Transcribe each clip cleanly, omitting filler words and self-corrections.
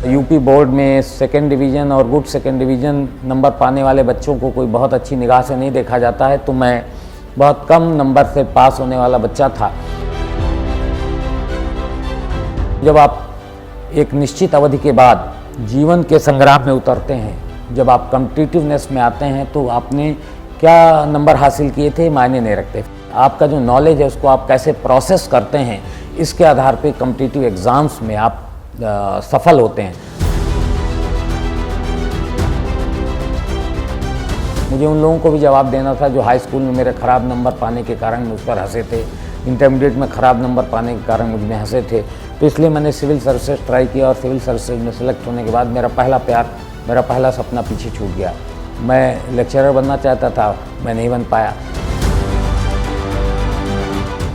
UP board में second division और good second division number पाने वाले बच्चों को कोई बहुत अच्छी निगाह से नहीं देखा जाता है, तो मैं बहुत कम नंबर से पास होने वाला बच्चा था। जब आप एक निश्चित अवधि के बाद जीवन के संग्राम में उतरते हैं, जब आप कॉम्पिटिटिवनेस में आते हैं, तो आपने क्या नंबर हासिल किए थे मायने नहीं रखते। आपका जो नॉलेज है उसको आप कैसे प्रोसेस करते हैं, इसके आधार पे कॉम्पिटिटिव एग्ज़ाम्स में आप सफल होते हैं। मुझे उन लोगों को भी जवाब देना था जो हाई स्कूल में मेरे ख़राब नंबर पाने के कारण मुझ पर हंसे थे, इंटरमीडिएट में ख़राब नंबर पाने के कारण मुझ में हंसे थे। तो इसलिए मैंने सिविल सर्विसेज ट्राई किया और सिविल सर्विसेज में सेलेक्ट होने के बाद मेरा पहला प्यार, मेरा पहला सपना पीछे छूट गया। मैं लेक्चरर बनना चाहता था, मैं नहीं बन पाया।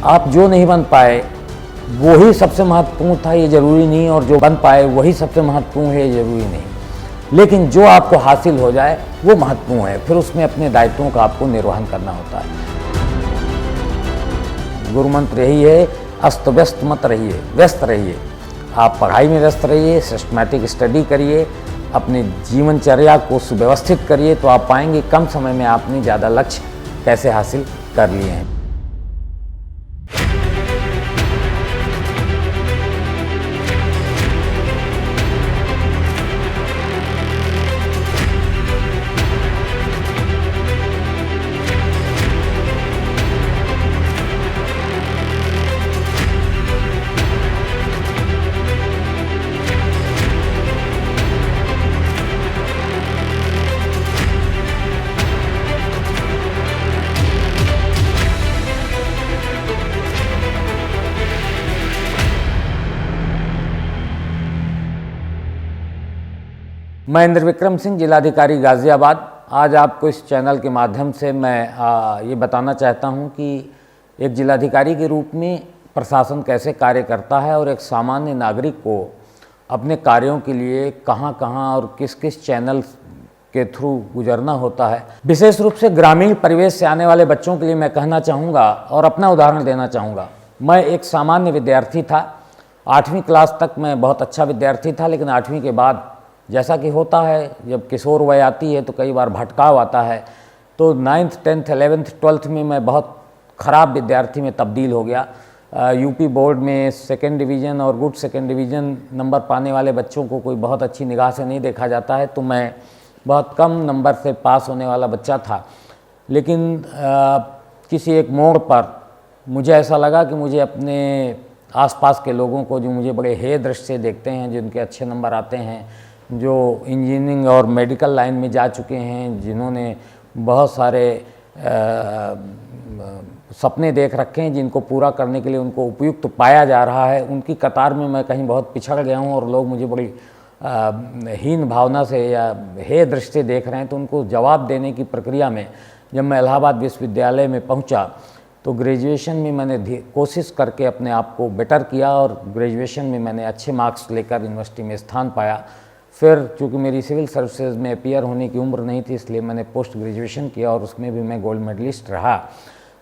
आप जो नहीं बन पाए वो ही सबसे महत्वपूर्ण था, ये ज़रूरी नहीं, और जो बन पाए वही सबसे महत्वपूर्ण है, ये ज़रूरी नहीं। लेकिन जो आपको हासिल हो जाए वो महत्वपूर्ण है, फिर उसमें अपने दायित्वों का आपको निर्वहन करना होता है। गुरु मंत्र यही है, अस्त व्यस्त मत रहिए, व्यस्त रहिए। आप पढ़ाई में व्यस्त रहिए, सिस्टमैटिक स्टडी करिए, अपनी जीवनचर्या को सुव्यवस्थित करिए, तो आप पाएंगे कम समय में आपने ज़्यादा लक्ष्य कैसे हासिल कर लिए हैं। मैं इंद्र विक्रम सिंह, जिलाधिकारी गाज़ियाबाद। आज आपको इस चैनल के माध्यम से मैं ये बताना चाहता हूं कि एक जिलाधिकारी के रूप में प्रशासन कैसे कार्य करता है और एक सामान्य नागरिक को अपने कार्यों के लिए कहां-कहां और किस-किस चैनल के थ्रू गुजरना होता है। विशेष रूप से ग्रामीण परिवेश से आने वाले बच्चों के लिए मैं कहना चाहूँगा और अपना उदाहरण देना चाहूँगा। मैं एक सामान्य विद्यार्थी था। 8वीं क्लास तक मैं बहुत अच्छा विद्यार्थी था, लेकिन 8वीं के बाद जैसा कि होता है, जब किशोर वय आती है तो कई बार भटकाव आता है। तो 9th 10th 11th 12th में मैं बहुत ख़राब विद्यार्थी में तब्दील हो गया। यूपी बोर्ड में सेकेंड डिवीज़न और गुड सेकेंड डिवीज़न नंबर पाने वाले बच्चों को कोई बहुत अच्छी निगाह से नहीं देखा जाता है, तो मैं बहुत कम नंबर से पास होने वाला बच्चा था। लेकिन किसी एक मोड़ पर मुझे ऐसा लगा कि मुझे अपने आसपास के लोगों को, जो मुझे बड़े हेय दृष्टि से देखते हैं, जिनके अच्छे नंबर आते हैं, जो इंजीनियरिंग और मेडिकल लाइन में जा चुके हैं, जिन्होंने बहुत सारे सपने देख रखे हैं, जिनको पूरा करने के लिए उनको उपयुक्त पाया जा रहा है, उनकी कतार में मैं कहीं बहुत पिछड़ गया हूं और लोग मुझे बड़ी हीन भावना से या हेय दृष्टि से देख रहे हैं। तो उनको जवाब देने की प्रक्रिया में जब मैं इलाहाबाद विश्वविद्यालय में पहुंचा, तो ग्रेजुएशन में मैंने कोशिश करके अपने आप को बेटर किया और ग्रेजुएशन में मैंने अच्छे मार्क्स लेकर यूनिवर्सिटी में स्थान पाया। फिर चूँकि मेरी सिविल सर्विसेज में अपीयर होने की उम्र नहीं थी, इसलिए मैंने पोस्ट ग्रेजुएशन किया और उसमें भी मैं गोल्ड मेडलिस्ट रहा।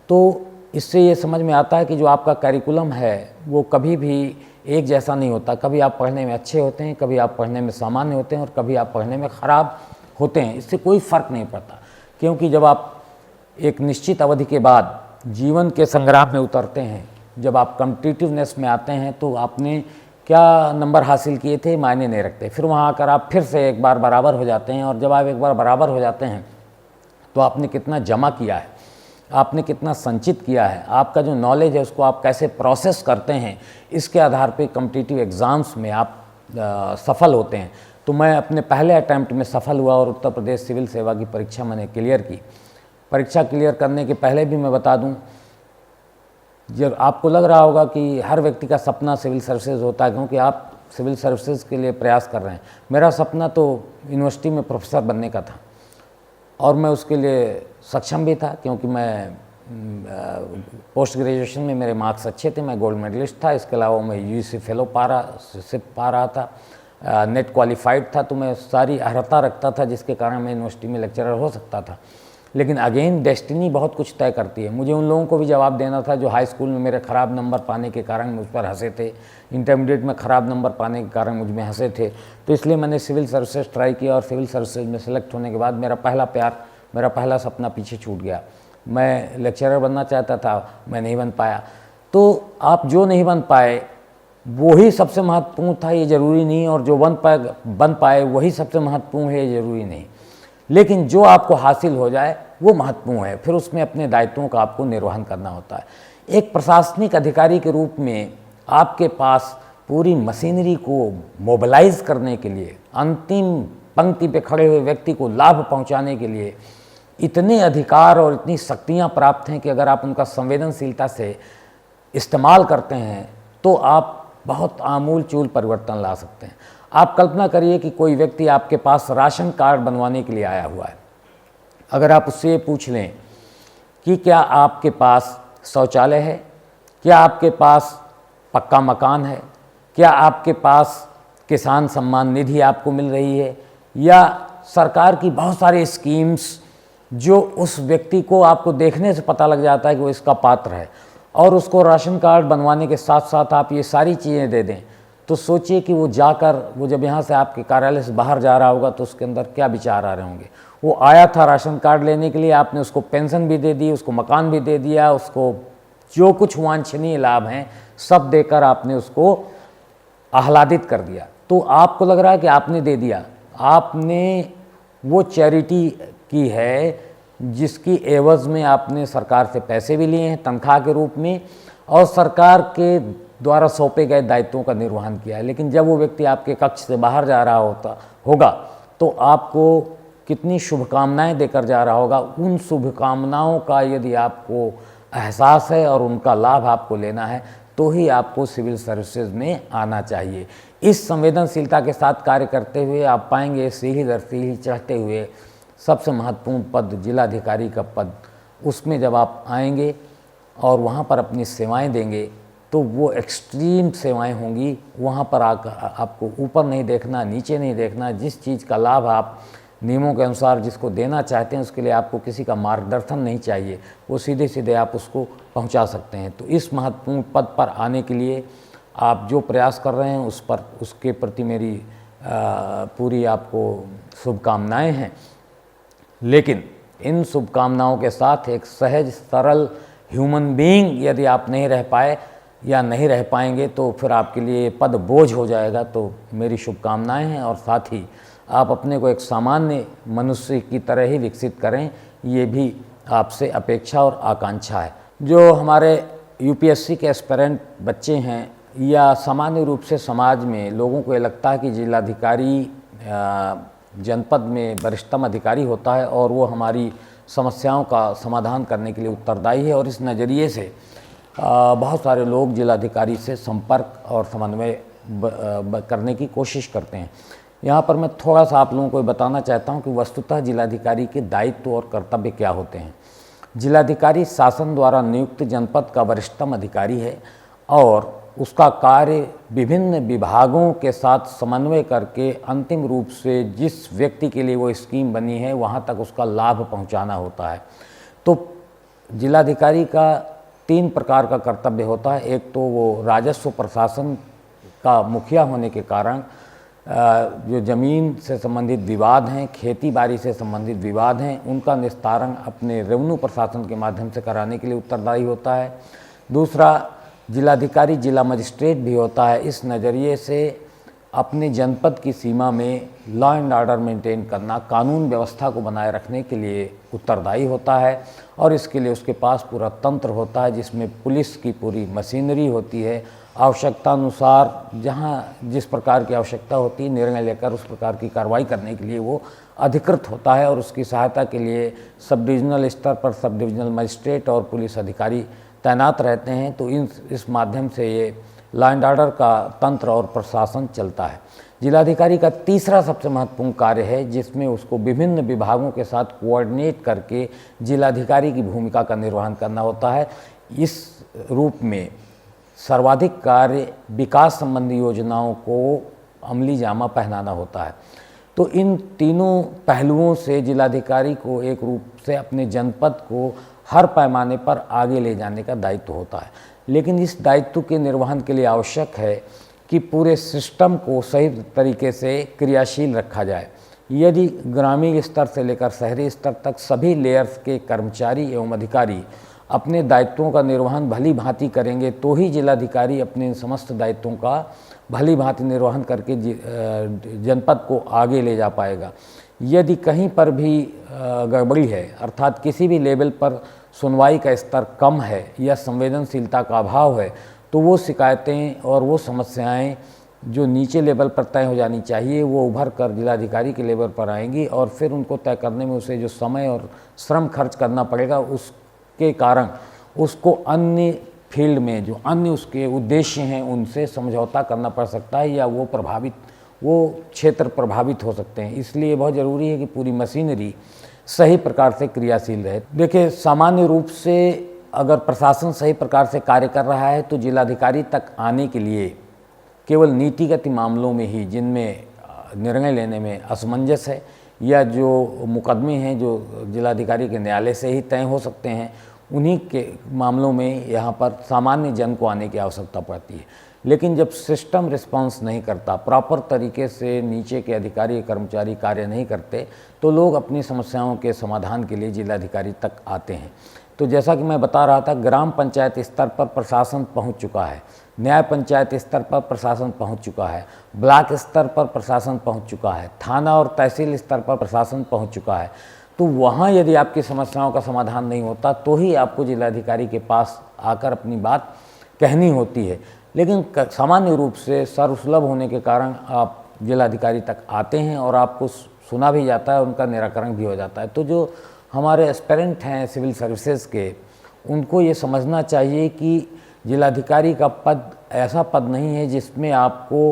तो इससे ये समझ में आता है कि जो आपका करिकुलम है वो कभी भी एक जैसा नहीं होता। कभी आप पढ़ने में अच्छे होते हैं, कभी आप पढ़ने में सामान्य होते हैं और कभी आप पढ़ने में ख़राब होते हैं। इससे कोई फ़र्क नहीं पड़ता, क्योंकि जब आप एक निश्चित अवधि के बाद जीवन के संग्राम में उतरते हैं, जब आप कॉम्पिटिटिवनेस में आते हैं, तो आपने क्या नंबर हासिल किए थे मायने नहीं रखते। फिर वहाँ आकर आप फिर से एक बार बराबर हो जाते हैं, और जब आप एक बार बराबर हो जाते हैं तो आपने कितना जमा किया है, आपने कितना संचित किया है, आपका जो नॉलेज है उसको आप कैसे प्रोसेस करते हैं, इसके आधार पे कॉम्पिटिटिव एग्ज़ाम्स में आप सफल होते हैं। तो मैं अपने पहले अटैम्प्ट में सफल हुआ और उत्तर प्रदेश सिविल सेवा की परीक्षा मैंने क्लियर की। परीक्षा क्लियर करने के पहले भी मैं बता दूं, जब आपको लग रहा होगा कि हर व्यक्ति का सपना सिविल सर्विसेज होता है, क्योंकि आप सिविल सर्विसेज के लिए प्रयास कर रहे हैं। मेरा सपना तो यूनिवर्सिटी में प्रोफेसर बनने का था और मैं उसके लिए सक्षम भी था, क्योंकि मैं पोस्ट ग्रेजुएशन में मेरे मार्क्स अच्छे थे, मैं गोल्ड मेडलिस्ट था। इसके अलावा मैं यूजीसी फेलो पा रहा था, नेट क्वालिफाइड था, तो मैं सारी अर्हता रखता था, जिसके कारण मैं यूनिवर्सिटी में लेक्चरर हो सकता था। लेकिन अगेन डेस्टिनी बहुत कुछ तय करती है। मुझे उन लोगों को भी जवाब देना था जो हाई स्कूल में मेरे ख़राब नंबर पाने के कारण मुझ पर हंसे थे, इंटरमीडिएट में ख़राब नंबर पाने के कारण मुझ में हंसे थे। तो इसलिए मैंने सिविल सर्विसेज ट्राई किया और सिविल सर्विसेज में सेलेक्ट होने के बाद मेरा पहला प्यार, मेरा पहला सपना पीछे छूट गया। मैं लेक्चरर बनना चाहता था, मैं नहीं बन पाया। तो आप जो नहीं बन पाए वो ही सबसे महत्वपूर्ण था, ये ज़रूरी नहीं, और जो बन पाए वही सबसे महत्वपूर्ण है, ये ज़रूरी नहीं। लेकिन जो आपको हासिल हो जाए वो महत्वपूर्ण है, फिर उसमें अपने दायित्वों का आपको निर्वहन करना होता है। एक प्रशासनिक अधिकारी के रूप में आपके पास पूरी मशीनरी को मोबिलाइज करने के लिए, अंतिम पंक्ति पे खड़े हुए व्यक्ति को लाभ पहुंचाने के लिए इतने अधिकार और इतनी शक्तियां प्राप्त हैं कि अगर आप उनका संवेदनशीलता से इस्तेमाल करते हैं तो आप बहुत आमूल चूल परिवर्तन ला सकते हैं। आप कल्पना करिए कि कोई व्यक्ति आपके पास राशन कार्ड बनवाने के लिए आया हुआ है। अगर आप उससे ये पूछ लें कि क्या आपके पास शौचालय है, क्या आपके पास पक्का मकान है, क्या आपके पास किसान सम्मान निधि आपको मिल रही है, या सरकार की बहुत सारी स्कीम्स जो उस व्यक्ति को आपको देखने से पता लग जाता है कि वो इसका पात्र है, और उसको राशन कार्ड बनवाने के साथ साथ आप ये सारी चीज़ें दे दें, तो सोचिए कि वो जब यहाँ से आपके कार्यालय से बाहर जा रहा होगा तो उसके अंदर क्या विचार आ रहे होंगे। वो आया था राशन कार्ड लेने के लिए, आपने उसको पेंशन भी दे दी, उसको मकान भी दे दिया, उसको जो कुछ वांछनीय लाभ हैं सब देकर आपने उसको आह्लादित कर दिया। तो आपको लग रहा है कि आपने दे दिया, आपने वो चैरिटी की है जिसकी एवज़ में आपने सरकार से पैसे भी लिए हैं तनख्वाह के रूप में, और सरकार के द्वारा सौंपे गए दायित्वों का निर्वहन किया है। लेकिन जब वो व्यक्ति आपके कक्ष से बाहर जा रहा होगा तो आपको कितनी शुभकामनाएं देकर जा रहा होगा। उन शुभकामनाओं का यदि आपको एहसास है और उनका लाभ आपको लेना है तो ही आपको सिविल सर्विसेज में आना चाहिए। इस संवेदनशीलता के साथ कार्य करते हुए आप पाएंगे सीढ़ी दर सीढ़ी चढ़ते हुए सबसे महत्वपूर्ण पद जिलाधिकारी का पद, उसमें जब आप आएंगे और वहाँ पर अपनी सेवाएं देंगे तो वो एक्सट्रीम सेवाएं होंगी। वहाँ पर आपको ऊपर नहीं देखना, नीचे नहीं देखना, जिस चीज़ का लाभ आप नियमों के अनुसार जिसको देना चाहते हैं उसके लिए आपको किसी का मार्गदर्शन नहीं चाहिए, वो सीधे सीधे आप उसको पहुँचा सकते हैं। तो इस महत्वपूर्ण पद पर आने के लिए आप जो प्रयास कर रहे हैं उसके प्रति मेरी पूरी आपको शुभकामनाएँ हैं। लेकिन इन शुभकामनाओं के साथ एक सहज सरल ह्यूमन बीइंग यदि आप नहीं रह पाए या नहीं रह पाएंगे तो फिर आपके लिए पद बोझ हो जाएगा। तो मेरी शुभकामनाएं हैं, और साथ ही आप अपने को एक सामान्य मनुष्य की तरह ही विकसित करें, ये भी आपसे अपेक्षा और आकांक्षा है। जो हमारे यूपीएससी के एस्पिरेंट बच्चे हैं या सामान्य रूप से समाज में लोगों को ये लगता है कि जिलाधिकारी जनपद में वरिष्ठतम अधिकारी होता है और वो हमारी समस्याओं का समाधान करने के लिए उत्तरदायी है, और इस नज़रिए से बहुत सारे लोग जिलाधिकारी से संपर्क और समन्वय करने की कोशिश करते हैं। यहाँ पर मैं थोड़ा सा आप लोगों को बताना चाहता हूँ कि वस्तुतः जिलाधिकारी के दायित्व और कर्तव्य क्या होते हैं। जिलाधिकारी शासन द्वारा नियुक्त जनपद का वरिष्ठतम अधिकारी है और उसका कार्य विभिन्न विभागों के साथ समन्वय करके अंतिम रूप से जिस व्यक्ति के लिए वो स्कीम बनी है वहाँ तक उसका लाभ पहुँचाना होता है। तो जिलाधिकारी का 3 प्रकार का कर्तव्य होता है। एक तो वो राजस्व प्रशासन का मुखिया होने के कारण जो ज़मीन से संबंधित विवाद हैं, खेती बाड़ी से संबंधित विवाद हैं, उनका निस्तारण अपने रेवेन्यू प्रशासन के माध्यम से कराने के लिए उत्तरदायी होता है। दूसरा, जिलाधिकारी जिला मजिस्ट्रेट भी होता है। इस नज़रिए से अपने जनपद की सीमा में लॉ एंड ऑर्डर मेंटेन करना, कानून व्यवस्था को बनाए रखने के लिए उत्तरदायी होता है, और इसके लिए उसके पास पूरा तंत्र होता है जिसमें पुलिस की पूरी मशीनरी होती है। आवश्यकता अनुसार जहाँ जिस प्रकार की आवश्यकता होती है निर्णय लेकर उस प्रकार की कार्रवाई करने के लिए वो अधिकृत होता है, और उसकी सहायता के लिए सब डिविजनल स्तर पर सब डिविजनल मजिस्ट्रेट और पुलिस अधिकारी तैनात रहते हैं। तो इस माध्यम से ये लॉ एंड ऑर्डर का तंत्र और प्रशासन चलता है। जिलाधिकारी का तीसरा सबसे महत्वपूर्ण कार्य है जिसमें उसको विभिन्न विभागों के साथ कोऑर्डिनेट करके जिलाधिकारी की भूमिका का निर्वहन करना होता है। इस रूप में सर्वाधिक कार्य विकास संबंधी योजनाओं को अमली जामा पहनाना होता है। तो इन तीनों पहलुओं से जिलाधिकारी को एक रूप से अपने जनपद को हर पैमाने पर आगे ले जाने का दायित्व होता है। लेकिन इस दायित्व के निर्वहन के लिए आवश्यक है कि पूरे सिस्टम को सही तरीके से क्रियाशील रखा जाए। यदि ग्रामीण स्तर से लेकर शहरी स्तर तक सभी लेयर्स के कर्मचारी एवं अधिकारी अपने दायित्वों का निर्वहन भली भांति करेंगे तो ही जिलाधिकारी अपने समस्त दायित्वों का भली भांति निर्वहन करके जनपद को आगे ले जा पाएगा। यदि कहीं पर भी गड़बड़ी है, अर्थात किसी भी लेवल पर सुनवाई का स्तर कम है या संवेदनशीलता का अभाव है, तो वो शिकायतें और वो समस्याएं जो नीचे लेवल पर तय हो जानी चाहिए वो उभर कर जिलाधिकारी के लेवल पर आएंगी और फिर उनको तय करने में उसे जो समय और श्रम खर्च करना पड़ेगा उसके कारण उसको अन्य फील्ड में जो अन्य उसके उद्देश्य हैं उनसे समझौता करना पड़ सकता है या वो क्षेत्र प्रभावित हो सकते हैं। इसलिए बहुत ज़रूरी है कि पूरी मशीनरी सही प्रकार से क्रियाशील रहे। देखिए, सामान्य रूप से अगर प्रशासन सही प्रकार से कार्य कर रहा है तो जिलाधिकारी तक आने के लिए केवल नीतिगत मामलों में ही, जिनमें निर्णय लेने में असमंजस है या जो मुकदमे हैं जो जिलाधिकारी के न्यायालय से ही तय हो सकते हैं, उन्हीं के मामलों में यहाँ पर सामान्य जन को आने की आवश्यकता पड़ती है। लेकिन जब सिस्टम रिस्पांस नहीं करता, प्रॉपर तरीके से नीचे के अधिकारी कर्मचारी कार्य नहीं करते, तो लोग अपनी समस्याओं के समाधान के लिए जिलाधिकारी तक आते हैं। तो जैसा कि मैं बता रहा था, ग्राम पंचायत स्तर पर प्रशासन पहुंच चुका है, न्याय पंचायत स्तर पर प्रशासन पहुंच चुका है, ब्लॉक स्तर पर प्रशासन पहुंच चुका है, थाना और तहसील स्तर पर प्रशासन पहुंच चुका है। तो वहाँ यदि आपकी समस्याओं का समाधान नहीं होता तो ही आपको जिलाधिकारी के पास आकर अपनी बात कहनी होती है। लेकिन सामान्य रूप से सर्वसुलभ होने के कारण आप जिलाधिकारी तक आते हैं और आपको सुना भी जाता है, उनका निराकरण भी हो जाता है। तो जो हमारे एस्पिरेंट हैं सिविल सर्विसेज के, उनको ये समझना चाहिए कि जिलाधिकारी का पद ऐसा पद नहीं है जिसमें आपको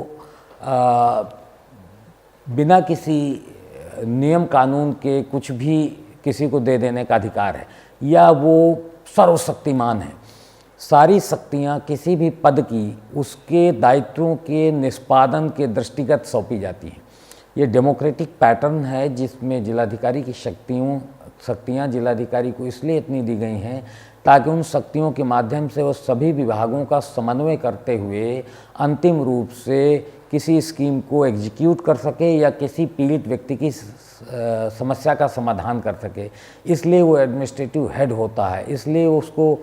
बिना किसी नियम कानून के कुछ भी किसी को दे देने का अधिकार है या वो सर्वशक्तिमान है। सारी शक्तियाँ किसी भी पद की उसके दायित्वों के निष्पादन के दृष्टिगत सौंपी जाती हैं। ये डेमोक्रेटिक पैटर्न है जिसमें जिलाधिकारी की शक्तियाँ जिलाधिकारी को इसलिए इतनी दी गई हैं ताकि उन शक्तियों के माध्यम से वो सभी विभागों का समन्वय करते हुए अंतिम रूप से किसी स्कीम को एग्जीक्यूट कर सके या किसी पीड़ित व्यक्ति की समस्या का समाधान कर सके। इसलिए वो एडमिनिस्ट्रेटिव हेड होता है, इसलिए उसको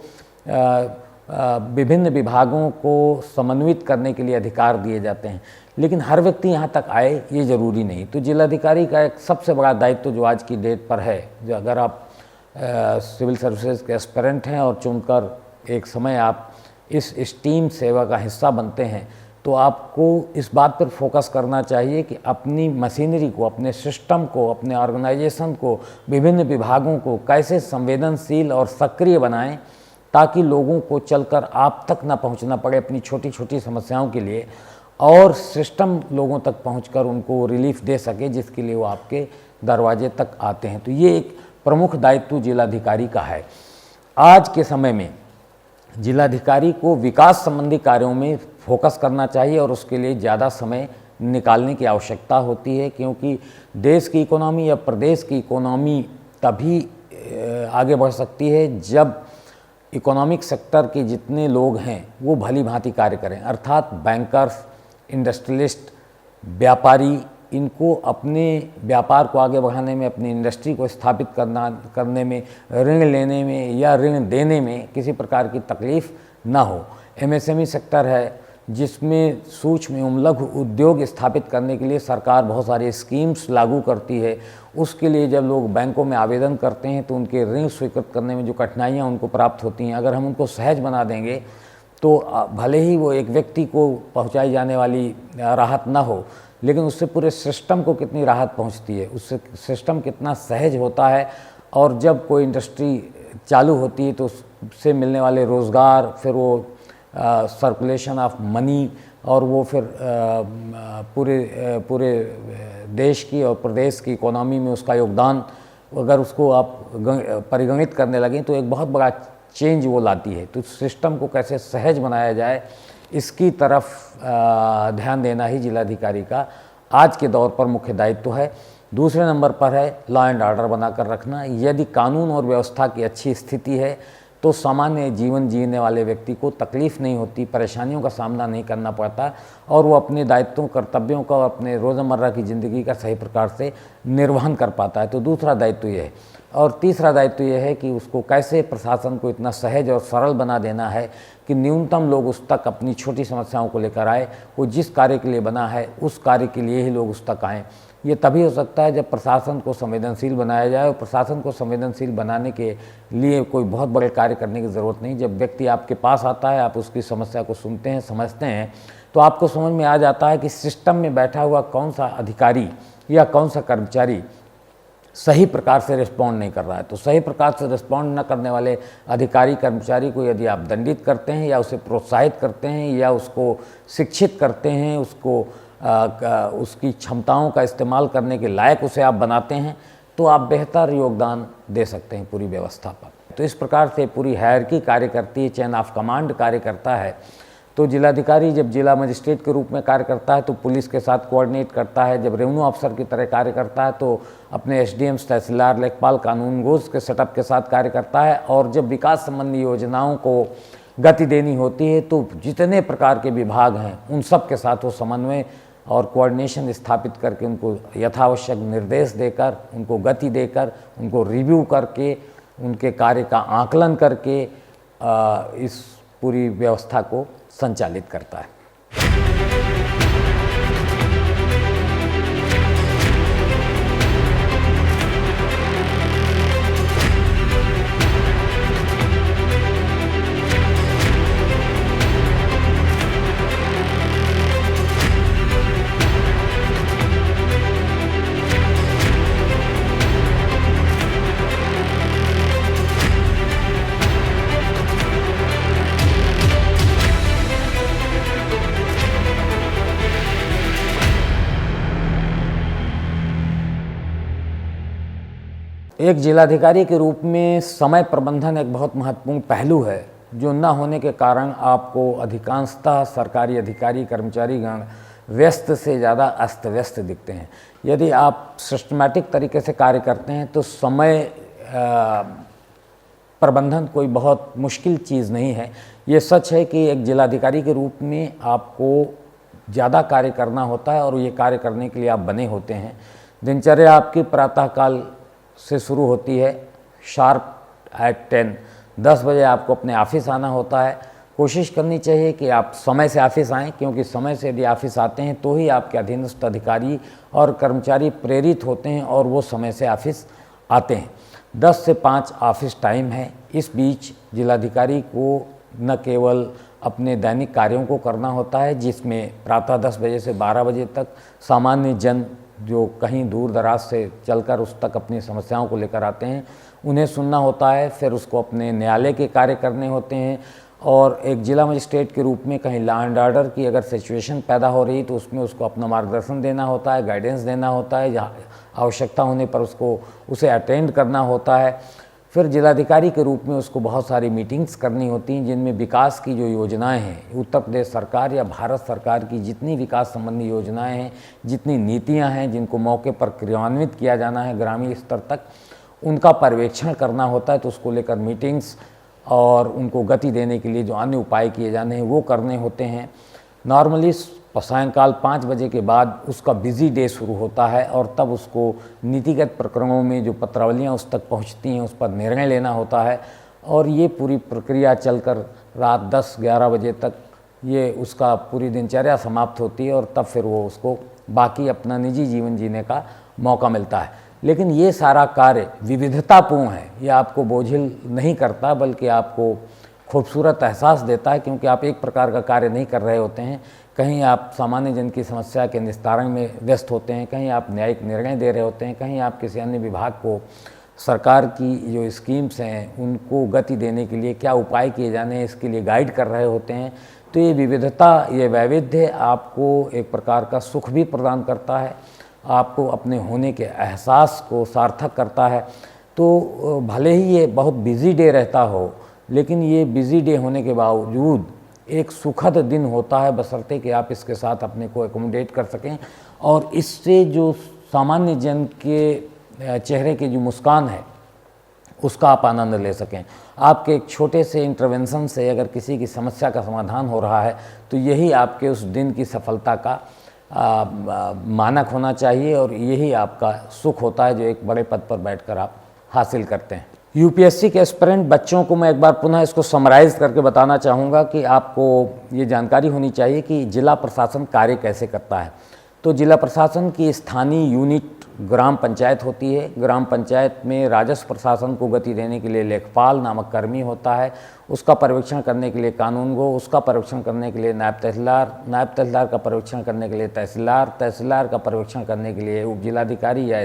विभिन्न विभागों को समन्वित करने के लिए अधिकार दिए जाते हैं। लेकिन हर व्यक्ति यहाँ तक आए ये ज़रूरी नहीं। तो जिलाधिकारी का एक सबसे बड़ा दायित्व जो आज की डेट पर है, जो अगर आप सिविल सर्विसेज के एस्पिरेंट हैं और चुनकर एक समय आप इस स्टीम सेवा का हिस्सा बनते हैं, तो आपको इस बात पर फोकस करना चाहिए कि अपनी मशीनरी को, अपने सिस्टम को, अपने ऑर्गेनाइजेशन को, विभिन्न विभागों को कैसे संवेदनशील और सक्रिय बनाएं ताकि लोगों को चलकर आप तक ना पहुंचना पड़े अपनी छोटी छोटी समस्याओं के लिए, और सिस्टम लोगों तक पहुंचकर उनको रिलीफ दे सके जिसके लिए वो आपके दरवाजे तक आते हैं। तो ये एक प्रमुख दायित्व जिलाधिकारी का है। आज के समय में जिलाधिकारी को विकास संबंधी कार्यों में फोकस करना चाहिए और उसके लिए ज़्यादा समय निकालने की आवश्यकता होती है, क्योंकि देश की इकोनॉमी या प्रदेश की इकोनॉमी तभी आगे बढ़ सकती है जब इकोनॉमिक सेक्टर के जितने लोग हैं वो भली भांति कार्य करें, अर्थात बैंकर्स, इंडस्ट्रियलिस्ट, व्यापारी, इनको अपने व्यापार को आगे बढ़ाने में, अपनी इंडस्ट्री को स्थापित करने में, ऋण लेने में या ऋण देने में किसी प्रकार की तकलीफ़ ना हो। एमएसएमई सेक्टर है जिसमें सूक्ष्म एवं लघु उद्योग स्थापित करने के लिए सरकार बहुत सारी स्कीम्स लागू करती है। उसके लिए जब लोग बैंकों में आवेदन करते हैं तो उनके ऋण स्वीकृत करने में जो कठिनाइयाँ उनको प्राप्त होती हैं, अगर हम उनको सहज बना देंगे तो भले ही वो एक व्यक्ति को पहुंचाई जाने वाली राहत ना हो, लेकिन उससे पूरे सिस्टम को कितनी राहत पहुंचती है, उससे सिस्टम कितना सहज होता है। और जब कोई इंडस्ट्री चालू होती है तो उससे मिलने वाले रोज़गार, फिर वो सर्कुलेशन ऑफ मनी, और वो फिर पूरे देश की और प्रदेश की इकोनॉमी में उसका योगदान, अगर उसको आप परिगणित करने लगें तो एक बहुत बड़ा चेंज वो लाती है। तो सिस्टम को कैसे सहज बनाया जाए इसकी तरफ ध्यान देना ही जिलाधिकारी का आज के दौर पर मुख्य दायित्व है। दूसरे नंबर पर है लॉ एंड ऑर्डर बनाकर रखना। यदि कानून और व्यवस्था की अच्छी स्थिति है तो सामान्य जीवन जीने वाले व्यक्ति को तकलीफ़ नहीं होती, परेशानियों का सामना नहीं करना पड़ता और वो अपने दायित्वों, कर्तव्यों का, अपने रोज़मर्रा की ज़िंदगी का सही प्रकार से निर्वहन कर पाता है। तो दूसरा दायित्व ये है। और तीसरा दायित्व यह है कि उसको कैसे प्रशासन को इतना सहज और सरल बना देना है कि न्यूनतम लोग उस तक अपनी छोटी समस्याओं को लेकर आए। वो जिस कार्य के लिए बना है उस कार्य के लिए ही लोग उस तक आएँ। ये तभी हो सकता है जब प्रशासन को संवेदनशील बनाया जाए। और प्रशासन को संवेदनशील बनाने के लिए कोई बहुत बड़े कार्य करने की ज़रूरत नहीं। जब व्यक्ति आपके पास आता है, आप उसकी समस्या को सुनते हैं, समझते हैं, तो आपको समझ में आ जाता है कि सिस्टम में बैठा हुआ कौन सा अधिकारी या कौन सा कर्मचारी सही प्रकार से रिस्पॉन्ड नहीं कर रहा है। तो सही प्रकार से रिस्पॉन्ड न करने वाले अधिकारी कर्मचारी को यदि आप दंडित करते हैं या उसे प्रोत्साहित करते हैं या उसको शिक्षित करते हैं, उसकी क्षमताओं का इस्तेमाल करने के लायक उसे आप बनाते हैं, तो आप बेहतर योगदान दे सकते हैं पूरी व्यवस्था पर। तो इस प्रकार से पूरी हायरार्की कार्य करती है, चेन ऑफ कमांड कार्य करता है। तो जिलाधिकारी जब जिला मजिस्ट्रेट के रूप में कार्य करता है तो पुलिस के साथ कोऑर्डिनेट करता है। जब रेवेन्यू अफसर की तरह कार्य करता है तो अपने एसडीएम, तहसीलदार, लेखपाल, कानूनगोज के सेटअप के साथ कार्य करता है। और जब विकास संबंधी योजनाओं को गति देनी होती है तो जितने प्रकार के विभाग हैं उन सब के साथ वो समन्वय और कोऑर्डिनेशन स्थापित करके उनको यथावश्यक निर्देश देकर, उनको गति देकर, उनको रिव्यू करके, उनके कार्य का आकलन करके इस पूरी व्यवस्था को संचालित करता है। एक जिलाधिकारी के रूप में समय प्रबंधन एक बहुत महत्वपूर्ण पहलू है, जो न होने के कारण आपको अधिकांशतः सरकारी अधिकारी, कर्मचारीगण व्यस्त से ज़्यादा अस्त व्यस्त दिखते हैं। यदि आप सिस्टमैटिक तरीके से कार्य करते हैं तो समय प्रबंधन कोई बहुत मुश्किल चीज़ नहीं है। ये सच है कि एक जिलाधिकारी के रूप में आपको ज़्यादा कार्य करना होता है और ये कार्य करने के लिए आप बने होते हैं। दिनचर्या आपकी प्रातःकाल से शुरू होती है, शार्प एट 10 बजे आपको अपने ऑफिस आना होता है। कोशिश करनी चाहिए कि आप समय से ऑफिस आएँ, क्योंकि समय से यदि ऑफिस आते हैं तो ही आपके अधीनस्थ अधिकारी और कर्मचारी प्रेरित होते हैं और वो समय से ऑफिस आते हैं। 10 से 5 ऑफिस टाइम है। इस बीच जिलाधिकारी को न केवल अपने दैनिक कार्यों को करना होता है, जिसमें प्रातः 10 बजे से 12 बजे तक सामान्य जन जो कहीं दूर दराज से चलकर उस तक अपनी समस्याओं को लेकर आते हैं, उन्हें सुनना होता है। फिर उसको अपने न्यायालय के कार्य करने होते हैं और एक जिला मजिस्ट्रेट के रूप में कहीं लॉ एंड ऑर्डर की अगर सिचुएशन पैदा हो रही तो उसमें उसको अपना मार्गदर्शन देना होता है, गाइडेंस देना होता है, जहाँ आवश्यकता होने पर उसे अटेंड करना होता है। फिर जिलाधिकारी के रूप में उसको बहुत सारी मीटिंग्स करनी होती हैं, जिनमें विकास की जो योजनाएं हैं, उत्तर प्रदेश सरकार या भारत सरकार की जितनी विकास संबंधी योजनाएं हैं, जितनी नीतियां हैं जिनको मौके पर क्रियान्वित किया जाना है ग्रामीण स्तर तक, उनका पर्यवेक्षण करना होता है। तो उसको लेकर मीटिंग्स और उनको गति देने के लिए जो अन्य उपाय किए जाने हैं वो करने होते हैं। नॉर्मली सायंकाल 5 बजे के बाद उसका बिजी डे शुरू होता है और तब उसको नीतिगत प्रकरणों में जो पत्रावलियाँ उस तक पहुँचती हैं उस पर निर्णय लेना होता है। और ये पूरी प्रक्रिया चलकर रात 10-11 बजे तक ये उसका पूरी दिनचर्या समाप्त होती है और तब फिर वो उसको बाकी अपना निजी जीवन जीने का मौका मिलता है। लेकिन ये सारा कार्य विविधतापूर्ण है, ये आपको बोझिल नहीं करता बल्कि आपको खूबसूरत एहसास देता है, क्योंकि आप एक प्रकार का कार्य नहीं कर रहे होते हैं। कहीं आप सामान्य जन की समस्या के निस्तारण में व्यस्त होते हैं, कहीं आप न्यायिक निर्णय दे रहे होते हैं, कहीं आप किसी अन्य विभाग को सरकार की जो स्कीम्स हैं उनको गति देने के लिए क्या उपाय किए जाने हैं इसके लिए गाइड कर रहे होते हैं। तो ये विविधता, ये वैविध्य आपको एक प्रकार का सुख भी प्रदान करता है, आपको अपने होने के एहसास को सार्थक करता है। तो भले ही ये बहुत बिजी डे रहता हो, लेकिन ये बिजी डे होने के बावजूद एक सुखद दिन होता है, बशर्ते कि आप इसके साथ अपने को एकोमोडेट कर सकें और इससे जो सामान्य जन के चेहरे की जो मुस्कान है उसका आप आनंद ले सकें। आपके एक छोटे से इंटरवेंशन से अगर किसी की समस्या का समाधान हो रहा है तो यही आपके उस दिन की सफलता का मानक होना चाहिए और यही आपका सुख होता है जो एक बड़े पद पर बैठकर आप हासिल करते हैं। यूपीएससी के एस्पिरेंट बच्चों को मैं एक बार पुनः इसको समराइज़ करके बताना चाहूँगा कि आपको ये जानकारी होनी चाहिए कि जिला प्रशासन कार्य कैसे करता है। तो जिला प्रशासन की स्थानीय यूनिट ग्राम पंचायत होती है। ग्राम पंचायत में राजस्व प्रशासन को गति देने के लिए लेखपाल नामक कर्मी होता है, उसका पर्यवेक्षण करने के लिए कानूनगो, उसका पर्यवेक्षण करने के लिए नायब तहसीलदार का पर्यवेक्षण करने के लिए तहसीलदार का पर्यवेक्षण करने के लिए उप जिलाधिकारी या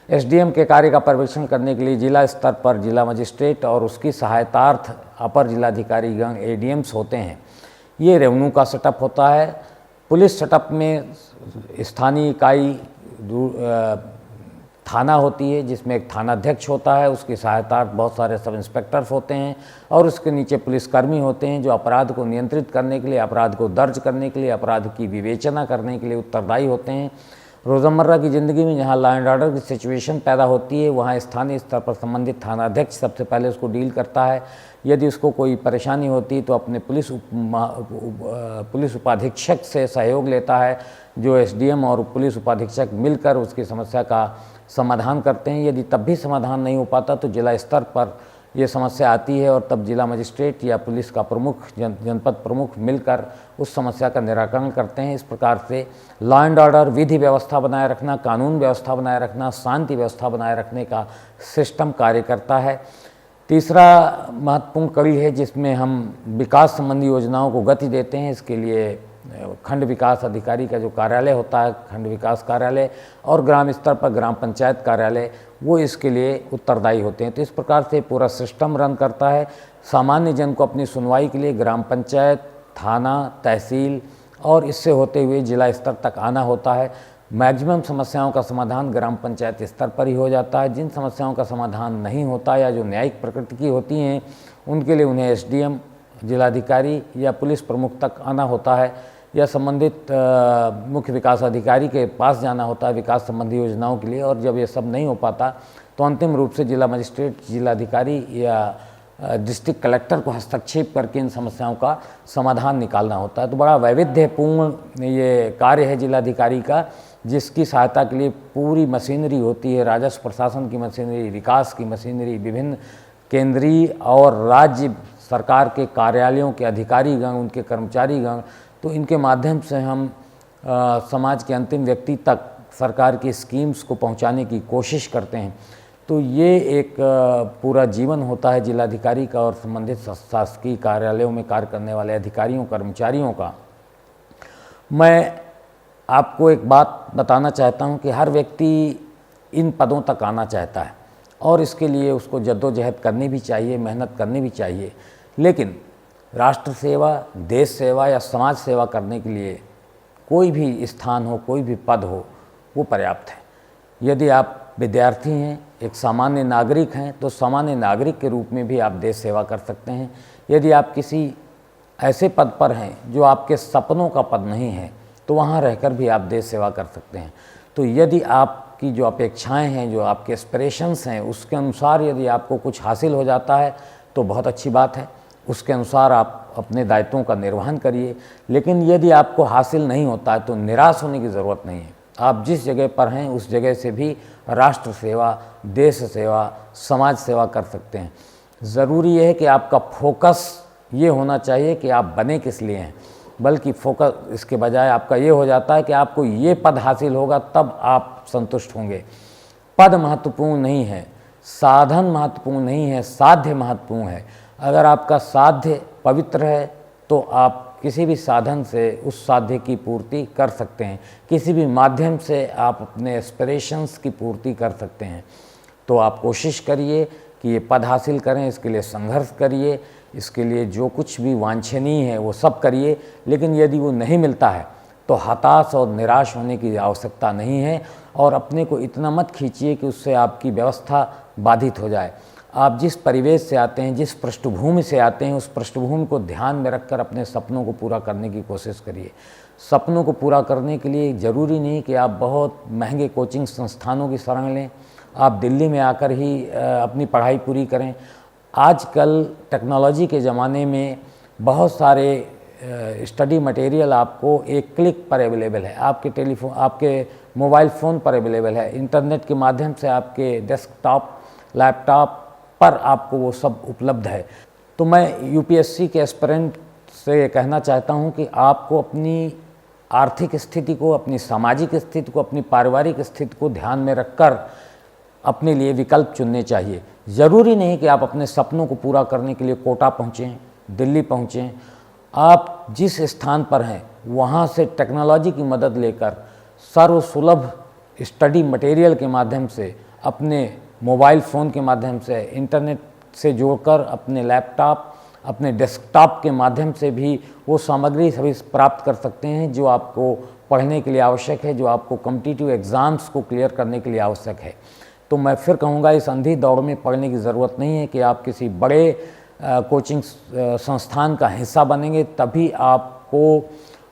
एसडीएम के कार्य का पर्यवेक्षण करने के लिए जिला स्तर पर जिला मजिस्ट्रेट और उसकी सहायतार्थ अपर जिलाधिकारीगण एडीएम्स होते हैं। ये रेवेन्यू का सेटअप होता है। पुलिस सेटअप में स्थानीय इकाई थाना होती है जिसमें एक थानाध्यक्ष होता है, उसकी सहायतार्थ बहुत सारे सब इंस्पेक्टर्स होते हैं और उसके नीचे पुलिसकर्मी होते हैं जो अपराध को नियंत्रित करने के लिए, अपराध को दर्ज करने के लिए, अपराध की विवेचना करने के लिए उत्तरदायी होते हैं। रोज़मर्रा की ज़िंदगी में जहाँ लॉ एंड ऑर्डर की सिचुएशन पैदा होती है वहाँ स्थानीय स्तर पर संबंधित थानाध्यक्ष सबसे पहले उसको डील करता है। यदि उसको कोई परेशानी होती तो अपने पुलिस उपाधीक्षक से सहयोग लेता है, जो एसडीएम और पुलिस उपाधीक्षक मिलकर उसकी समस्या का समाधान करते हैं। यदि तब भी समाधान नहीं हो पाता तो जिला स्तर पर ये समस्या आती है और तब जिला मजिस्ट्रेट या पुलिस का प्रमुख, जनपद प्रमुख मिलकर उस समस्या का निराकरण करते हैं। इस प्रकार से लॉ एंड ऑर्डर, विधि व्यवस्था बनाए रखना, कानून व्यवस्था बनाए रखना, शांति व्यवस्था बनाए रखने का सिस्टम कार्य करता है। तीसरा महत्वपूर्ण कड़ी है जिसमें हम विकास संबंधी योजनाओं को गति देते हैं। इसके लिए खंड विकास अधिकारी का जो कार्यालय होता है, खंड विकास कार्यालय, और ग्राम स्तर पर ग्राम पंचायत कार्यालय, वो इसके लिए उत्तरदायी होते हैं। तो इस प्रकार से पूरा सिस्टम रन करता है। सामान्य जन को अपनी सुनवाई के लिए ग्राम पंचायत, थाना, तहसील और इससे होते हुए जिला स्तर तक आना होता है। मैक्सिमम समस्याओं का समाधान ग्राम पंचायत स्तर पर ही हो जाता है। जिन समस्याओं का समाधान नहीं होता या जो न्यायिक प्रकृति की होती हैं उनके लिए उन्हें एसडीएम, जिलाधिकारी या पुलिस प्रमुख तक आना होता है या संबंधित मुख्य विकास अधिकारी के पास जाना होता है विकास संबंधी योजनाओं के लिए। और जब ये सब नहीं हो पाता तो अंतिम रूप से जिला मजिस्ट्रेट, जिलाधिकारी या डिस्ट्रिक्ट कलेक्टर को हस्तक्षेप करके इन समस्याओं का समाधान निकालना होता है। तो बड़ा वैविध्यपूर्ण ये कार्य है जिलाधिकारी का, जिसकी सहायता के लिए पूरी मशीनरी होती है, राजस्व प्रशासन की मशीनरी, विकास की मशीनरी, विभिन्न केंद्रीय और राज्य सरकार के कार्यालयों के अधिकारीगण, उनके कर्मचारीगण। तो इनके माध्यम से हम समाज के अंतिम व्यक्ति तक सरकार की स्कीम्स को पहुंचाने की कोशिश करते हैं। तो ये एक पूरा जीवन होता है जिलाधिकारी का और संबंधित शासकीय कार्यालयों में कार्य करने वाले अधिकारियों, कर्मचारियों का। मैं आपको एक बात बताना चाहता हूं कि हर व्यक्ति इन पदों तक आना चाहता है और इसके लिए उसको जद्दोजहद करनी भी चाहिए, मेहनत करनी भी चाहिए। लेकिन राष्ट्र सेवा, देश सेवा या समाज सेवा करने के लिए कोई भी स्थान हो, कोई भी पद हो, वो पर्याप्त है। यदि आप विद्यार्थी हैं, एक सामान्य नागरिक हैं, तो सामान्य नागरिक के रूप में भी आप देश सेवा कर सकते हैं। यदि आप किसी ऐसे पद पर हैं जो आपके सपनों का पद नहीं है तो वहाँ रहकर भी आप देश सेवा कर सकते हैं। तो यदि आपकी जो अपेक्षाएं हैं, जो आपके एस्पिरेशंस हैं, उसके अनुसार यदि आपको कुछ हासिल हो जाता है तो बहुत अच्छी बात है, उसके अनुसार आप अपने दायित्वों का निर्वहन करिए। लेकिन यदि आपको हासिल नहीं होता है तो निराश होने की ज़रूरत नहीं है। आप जिस जगह पर हैं उस जगह से भी राष्ट्र सेवा, देश सेवा, समाज सेवा कर सकते हैं। ज़रूरी है कि आपका फोकस ये होना चाहिए कि आप बने किस लिए हैं, बल्कि फोकस इसके बजाय आपका ये हो जाता है कि आपको ये पद हासिल होगा तब आप संतुष्ट होंगे। पद महत्वपूर्ण नहीं है, साधन महत्वपूर्ण नहीं है, साध्य महत्वपूर्ण है। अगर आपका साध्य पवित्र है तो आप किसी भी साधन से उस साध्य की पूर्ति कर सकते हैं, किसी भी माध्यम से आप अपने एस्पिरेशंस की पूर्ति कर सकते हैं। तो आप कोशिश करिए कि ये पद हासिल करें, इसके लिए संघर्ष करिए, इसके लिए जो कुछ भी वांछनीय है वो सब करिए। लेकिन यदि वो नहीं मिलता है तो हताश और निराश होने की आवश्यकता नहीं है और अपने को इतना मत खींचिए कि उससे आपकी व्यवस्था बाधित हो जाए। आप जिस परिवेश से आते हैं, जिस पृष्ठभूमि से आते हैं, उस पृष्ठभूमि को ध्यान में रखकर अपने सपनों को पूरा करने की कोशिश करिए। सपनों को पूरा करने के लिए ज़रूरी नहीं कि आप बहुत महंगे कोचिंग संस्थानों की शरण लें, आप दिल्ली में आकर ही अपनी पढ़ाई पूरी करें। आजकल टेक्नोलॉजी के ज़माने में बहुत सारे स्टडी मटेरियल आपको एक क्लिक पर अवेलेबल है, आपके मोबाइल फ़ोन पर अवेलेबल है, इंटरनेट के माध्यम से आपके डेस्कटॉप, लैपटॉप पर आपको वो सब उपलब्ध है। तो मैं यूपीएससी के एस्पिरेंट से कहना चाहता हूँ कि आपको अपनी आर्थिक स्थिति को, अपनी सामाजिक स्थिति को, अपनी पारिवारिक स्थिति को ध्यान में रखकर अपने लिए विकल्प चुनने चाहिए। ज़रूरी नहीं कि आप अपने सपनों को पूरा करने के लिए कोटा पहुँचें, दिल्ली पहुँचें। आप जिस स्थान पर हैं वहाँ से टेक्नोलॉजी की मदद लेकर सर्वसुलभ स्टडी मटेरियल के माध्यम से, अपने मोबाइल फ़ोन के माध्यम से, इंटरनेट से जोड़कर अपने लैपटॉप, अपने डेस्कटॉप के माध्यम से भी वो सामग्री सभी प्राप्त कर सकते हैं जो आपको पढ़ने के लिए आवश्यक है, जो आपको कॉम्पिटिटिव एग्ज़ाम्स को क्लियर करने के लिए आवश्यक है। तो मैं फिर कहूँगा, इस अंधी दौड़ में पढ़ने की ज़रूरत नहीं है कि आप किसी बड़े कोचिंग संस्थान का हिस्सा बनेंगे तभी आपको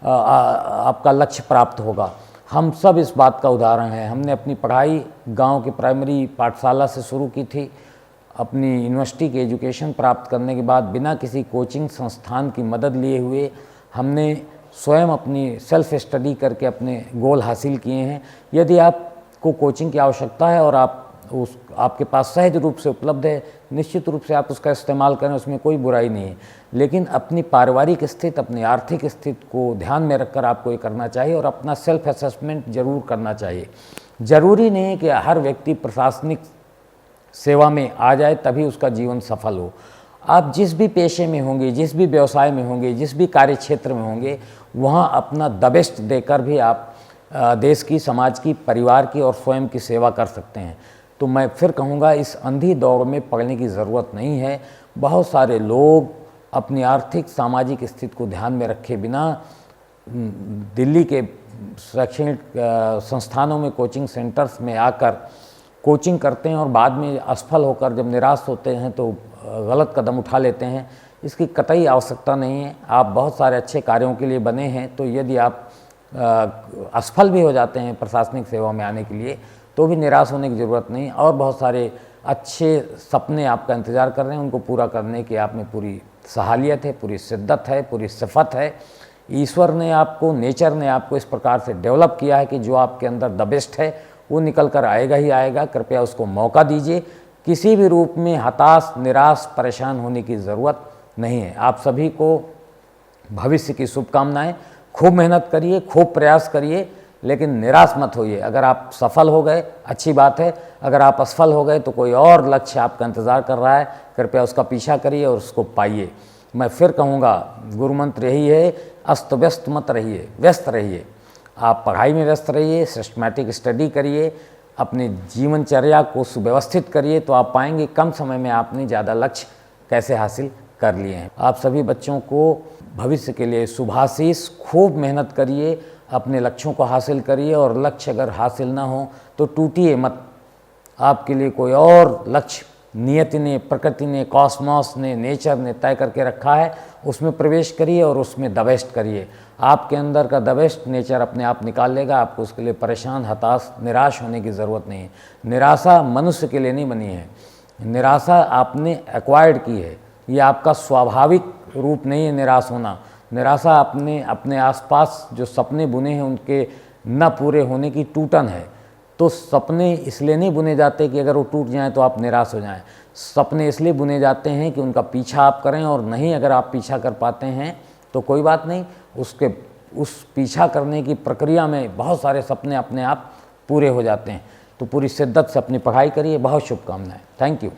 आपका लक्ष्य प्राप्त होगा। हम सब इस बात का उदाहरण है। हमने अपनी पढ़ाई गांव की प्राइमरी पाठशाला से शुरू की थी। अपनी यूनिवर्सिटी की एजुकेशन प्राप्त करने के बाद बिना किसी कोचिंग संस्थान की मदद लिए हुए हमने स्वयं अपनी सेल्फ स्टडी करके अपने गोल हासिल किए हैं। यदि आपको कोचिंग की आवश्यकता है और आपके पास सहज रूप से उपलब्ध है, निश्चित रूप से आप उसका इस्तेमाल करें, उसमें कोई बुराई नहीं है। लेकिन अपनी पारिवारिक स्थिति, अपनी आर्थिक स्थिति को ध्यान में रखकर आपको ये करना चाहिए और अपना सेल्फ असेसमेंट ज़रूर करना चाहिए। ज़रूरी नहीं है कि हर व्यक्ति प्रशासनिक सेवा में आ जाए तभी उसका जीवन सफल हो। आप जिस भी पेशे में होंगे, जिस भी व्यवसाय में होंगे, जिस भी कार्य क्षेत्र में होंगे, वहाँ अपना द बेस्ट देकर भी आप देश की, समाज की, परिवार की और स्वयं की सेवा कर सकते हैं। तो मैं फिर कहूँगा, इस अंधी दौड़ में पड़ने की ज़रूरत नहीं है। बहुत सारे लोग अपनी आर्थिक, सामाजिक स्थिति को ध्यान में रखे बिना दिल्ली के शैक्षणिक संस्थानों में, कोचिंग सेंटर्स में आकर कोचिंग करते हैं और बाद में असफल होकर जब निराश होते हैं तो गलत कदम उठा लेते हैं। इसकी कतई आवश्यकता नहीं है। आप बहुत सारे अच्छे कार्यों के लिए बने हैं, तो यदि आप असफल भी हो जाते हैं प्रशासनिक सेवा में आने के लिए तो भी निराश होने की ज़रूरत नहीं। और बहुत सारे अच्छे सपने आपका इंतज़ार कर रहे हैं, उनको पूरा करने की आप में पूरी सहालियत है, पूरी शिद्दत है, पूरी सिफत है। ईश्वर ने आपको, नेचर ने आपको इस प्रकार से डेवलप किया है कि जो आपके अंदर द बेस्ट है वो निकल कर आएगा ही आएगा। कृपया उसको मौका दीजिए। किसी भी रूप में हताश, निराश, परेशान होने की ज़रूरत नहीं है। आप सभी को भविष्य की शुभकामनाएं। खूब मेहनत करिए, खूब प्रयास करिए, लेकिन निराश मत होइए। अगर आप सफल हो गए अच्छी बात है, अगर आप असफल हो गए तो कोई और लक्ष्य आपका इंतज़ार कर रहा है। कृपया उसका पीछा करिए और उसको पाइए। मैं फिर कहूँगा, गुरु मंत्र यही है, अस्त व्यस्त मत रहिए, व्यस्त रहिए। आप पढ़ाई में व्यस्त रहिए, सिस्टमैटिक स्टडी करिए, अपनी जीवनचर्या को सुव्यवस्थित करिए, तो आप पाएंगे कम समय में आपने ज़्यादा लक्ष्य कैसे हासिल कर लिए हैं। आप सभी बच्चों को भविष्य के लिए शुभाशीष। खूब मेहनत करिए, अपने लक्ष्यों को हासिल करिए और लक्ष्य अगर हासिल ना हो तो टूटिए मत। आपके लिए कोई और लक्ष्य नियति ने, प्रकृति ने, कॉस्मॉस ने, नेचर ने तय करके रखा है, उसमें प्रवेश करिए और उसमें द बेस्ट करिए। आपके अंदर का द बेस्ट नेचर अपने आप निकाल लेगा। आपको उसके लिए परेशान, हताश, निराश होने की ज़रूरत नहीं है। निराशा मनुष्य के लिए नहीं बनी है। निराशा आपने एक्वायर्ड की है, ये आपका स्वाभाविक रूप नहीं है निराश होना। निराशा आपने अपने आसपास जो सपने बुने हैं उनके न पूरे होने की टूटन है। तो सपने इसलिए नहीं बुने जाते कि अगर वो टूट जाएं तो आप निराश हो जाएं। सपने इसलिए बुने जाते हैं कि उनका पीछा आप करें, और नहीं अगर आप पीछा कर पाते हैं तो कोई बात नहीं, उस पीछा करने की प्रक्रिया में बहुत सारे सपने अपने आप पूरे हो जाते हैं। तो पूरी शिद्दत से अपनी पढ़ाई करिए। बहुत शुभकामनाएं। Thank you.